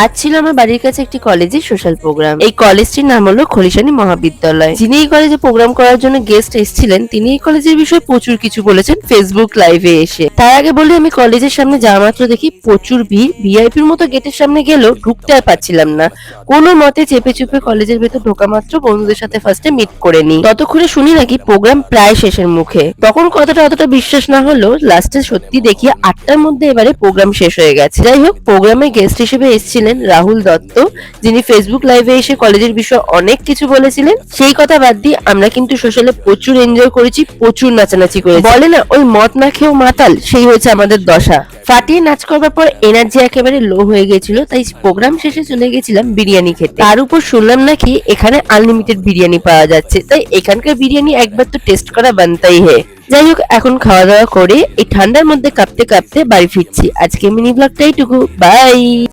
আজ ছিল আমার বাড়ির কাছে একটি কলেজে সোশ্যাল প্রোগ্রাম। এই কলেজটির নাম হলো খলিশানী মহাবিদ্যালয়। যিনি এই কলেজে প্রোগ্রাম করার জন্য গেস্ট এসেছিলেন, তিনি এই কলেজের বিষয়ে প্রচুর কিছু বলেছেন ফেসবুক লাইভে এসে। তার আগে বলি, আমি কলেজের সামনে যাওয়া মাত্র দেখি প্রচুর ভিড়। ভিআইপির মতো গেটের সামনে গেলেও ঢুকতে আর পাচ্ছিলাম না। কোনো মতে চেপে চুপে কলেজের ভেতর ঢোকা মাত্র বন্ধুদের সাথে ফার্স্টে মিট করে নিই। ততক্ষণে শুনি নাকি প্রোগ্রাম প্রায় শেষের মুখে। তখন কথাটা অতটা বিশ্বাস না হলেও লাস্টে সত্যি দেখি 8টার মধ্যে এবারে প্রোগ্রাম শেষ হয়ে গেছে। যাই হোক, প্রোগ্রামে গেস্ট হিসেবে এসেছিলেন রাহুল দত্ত, যিনি ফেসবুক লাইভে এসে কলেজের বিষয়ে অনেক কিছু বলেছিলেন। সেই কথা বাদ দিয়ে আমরা কিন্তু সোশ্যালে প্রচুর এনজয় করেছি, প্রচুর নাচানাচি করেছি। বলে না, ওই মদ না খেয়েও মাতাল, সেই হয়েছে আমাদের দশা। ফাটিয়ে নাচ করবার পর এনার্জি একেবারে লো হয়ে গেছিল, তাই প্রোগ্রাম শেষে চলে গেছিলাম বিরিয়ানি খেতে। তার উপর শুনলাম নাকি এখানে আনলিমিটেড বিরিয়ানি পাওয়া যাচ্ছে, তাই এখানকার বিরিয়ানি একবার তো টেস্ট করা বানতাই হে। যাই হোক, এখন খাওয়া দাওয়া করে এই ঠান্ডার মধ্যে কাঁপতে কাঁপতে বাড়ি ফিরছি। আজকে মিনি ব্লগটা এইটুকু। বাই।